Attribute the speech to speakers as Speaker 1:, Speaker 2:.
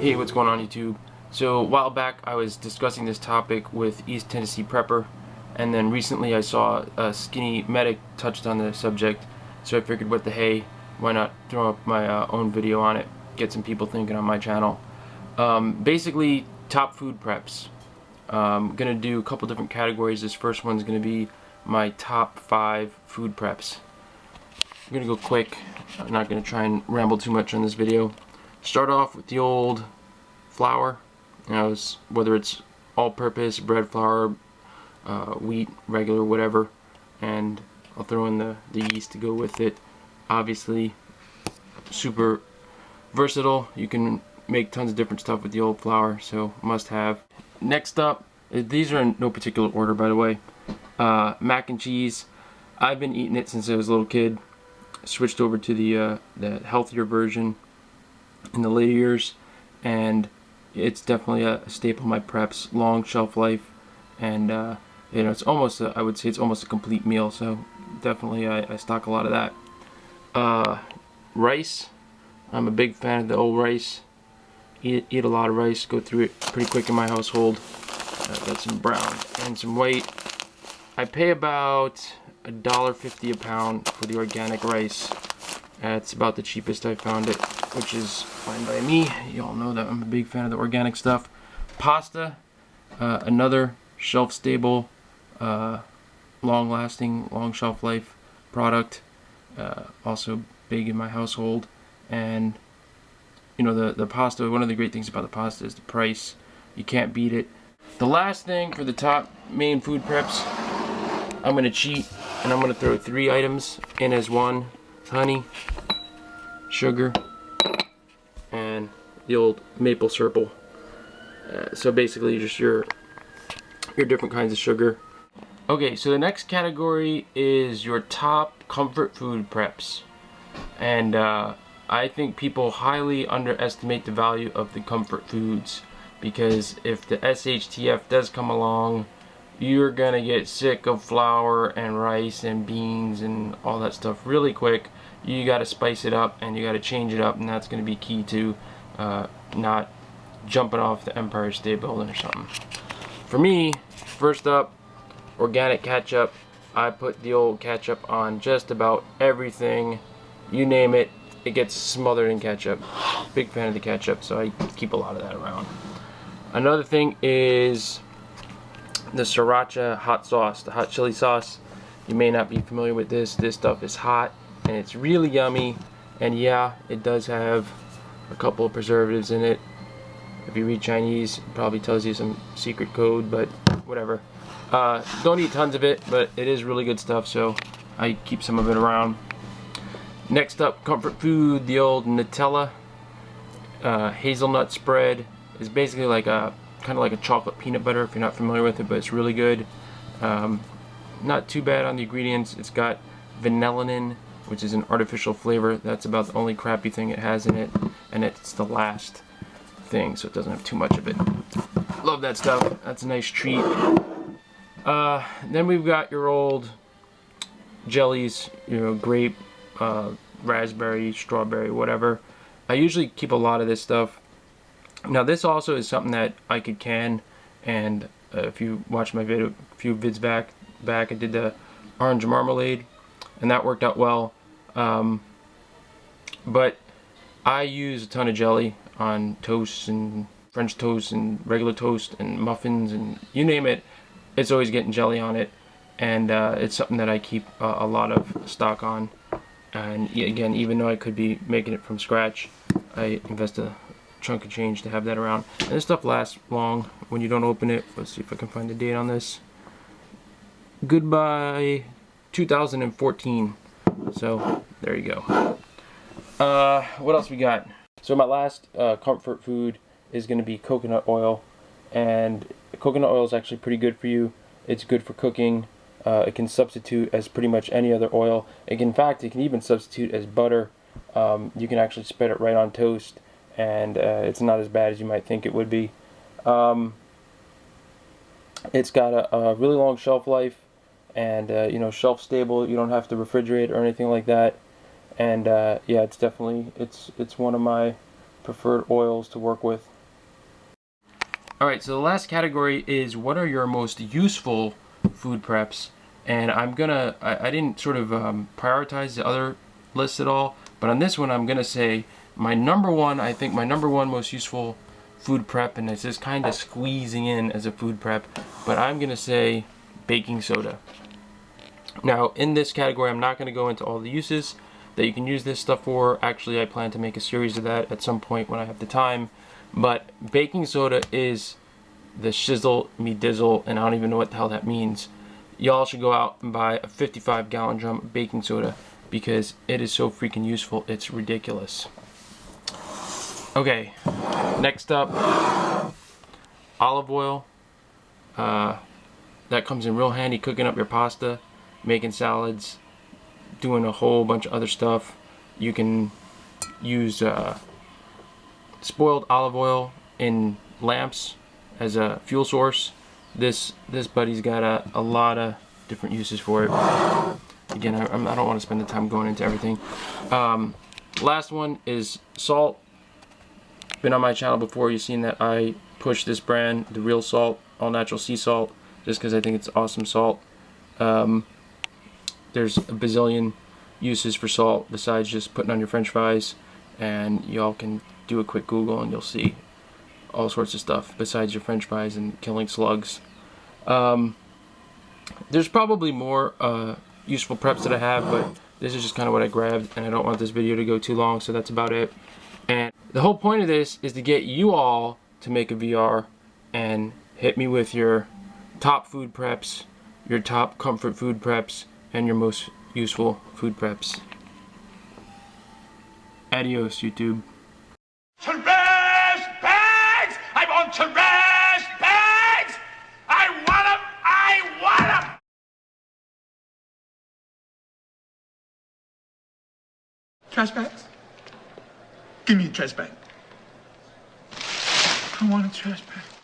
Speaker 1: Hey, what's going on YouTube? So a while back I was discussing this topic with East Tennessee Prepper, and then recently I saw a Skinny Medic touched on the subject, so I figured what the hey, why not throw up my own video on it, get some people thinking on my channel. Basically, top food preps. I'm gonna do a couple different categories. This first one's gonna be my top 5 food preps. I'm gonna go quick. I'm not gonna try and ramble too much on this video. Start off with the old flour, whether it's all-purpose, bread flour, wheat, regular, whatever, and I'll throw in the yeast to go with it. Obviously, super versatile. You can make tons of different stuff with the old flour, so must have. Next up, these are in no particular order, by the way. Mac and cheese. I've been eating it since I was a little kid. Switched over to the healthier version in the later years, and it's definitely a staple of my preps. Long shelf life, and it's almost I would say it's almost a complete meal, so definitely I stock a lot of that. Rice, I'm a big fan of the old rice. Eat a lot of rice, go through it pretty quick in my household. Got some brown and some white. I pay about $1.50 a pound for the organic rice. It's about the cheapest I found it, which is fine by me. You all know that I'm a big fan of the organic stuff. Pasta, another shelf-stable, long-lasting, long shelf life product. Also big in my household. And you know, the pasta, one of the great things about the pasta is the price. You can't beat it. The last thing for the top main food preps, I'm going to cheat, and I'm going to throw 3 items in as one. Honey, sugar, and the old maple syrup. So basically just your different kinds of sugar. Okay, so the next category is your top comfort food preps. And I think people highly underestimate the value of the comfort foods, because if the SHTF does come along, you're gonna get sick of flour and rice and beans and all that stuff really quick. You gotta spice it up and you gotta change it up, and that's gonna be key to not jumping off the Empire State Building or something. For me, first up, organic ketchup. I put the old ketchup on just about everything. You name it, it gets smothered in ketchup. Big fan of the ketchup, so I keep a lot of that around. Another thing is the sriracha hot sauce, the hot chili sauce. You may not be familiar with this. This stuff is hot and it's really yummy, and yeah, it does have a couple of preservatives in it. If you read Chinese, it probably tells you some secret code, but whatever. Don't eat tons of it, but it is really good stuff, so I keep some of it around. Next up, comfort food, the old Nutella hazelnut spread. Is basically like a kind of like a chocolate peanut butter, if you're not familiar with it, but it's really good. Not too bad on the ingredients. It's got vanillin, which is an artificial flavor. That's about the only crappy thing it has in it, and it's the last thing, so it doesn't have too much of it. Love that stuff. That's a nice treat. Then we've got your old jellies, grape, raspberry, strawberry, whatever. I usually keep a lot of this stuff. Now this also is something that I could can, and if you watch my video a few vids back I did the orange marmalade, and that worked out well. But I use a ton of jelly on toast and French toast and regular toast and muffins and you name it. It's always getting jelly on it, and it's something that I keep a lot of stock on. And again, even though I could be making it from scratch, I invest a chunk of change to have that around. And this stuff lasts long when you don't open it. Let's see if I can find the date on this. Goodbye 2014. So there you go. What else we got? So my last comfort food is going to be coconut oil, and coconut oil is actually pretty good for you. It's good for cooking. It can substitute as pretty much any other oil. In fact, it can even substitute as butter. You can actually spread it right on toast, and it's not as bad as you might think it would be. It's got a really long shelf life, and shelf stable. You don't have to refrigerate or anything like that. And yeah, it's definitely it's one of my preferred oils to work with. Alright, so the last category is what are your most useful food preps? And I didn't sort of prioritize the other lists at all, but on this one I'm gonna say my number one, I think my number one most useful food prep, and it's just kind of squeezing in as a food prep, but I'm gonna say baking soda. Now in this category I'm not gonna go into all the uses that you can use this stuff for. Actually, I plan to make a series of that at some point when I have the time. But baking soda is the shizzle me dizzle, and I don't even know what the hell that means. Y'all should go out and buy a 55-gallon drum of baking soda because it is so freaking useful. It's ridiculous. Okay, next up, olive oil. That comes in real handy cooking up your pasta, making salads, doing a whole bunch of other stuff. You can use spoiled olive oil in lamps as a fuel source. This buddy's got a lot of different uses for it. Again, I don't want to spend the time going into everything. Last one is salt. Been on my channel before, you've seen that I push this brand, the real salt, all natural sea salt, just because I think it's awesome salt. There's a bazillion uses for salt besides just putting on your french fries, and y'all can do a quick Google and you'll see all sorts of stuff besides your french fries and killing slugs. There's probably more useful preps that I have, but this is just kind of what I grabbed, and I don't want this video to go too long, so that's about it. And the whole point of this is to get you all to make a VR and hit me with your top food preps, your top comfort food preps, and your most useful food preps. Adios, YouTube.
Speaker 2: Trash bags! I want trash bags! I want them! I want them! Trash bags? Give me a trash bag. I want a trash bag.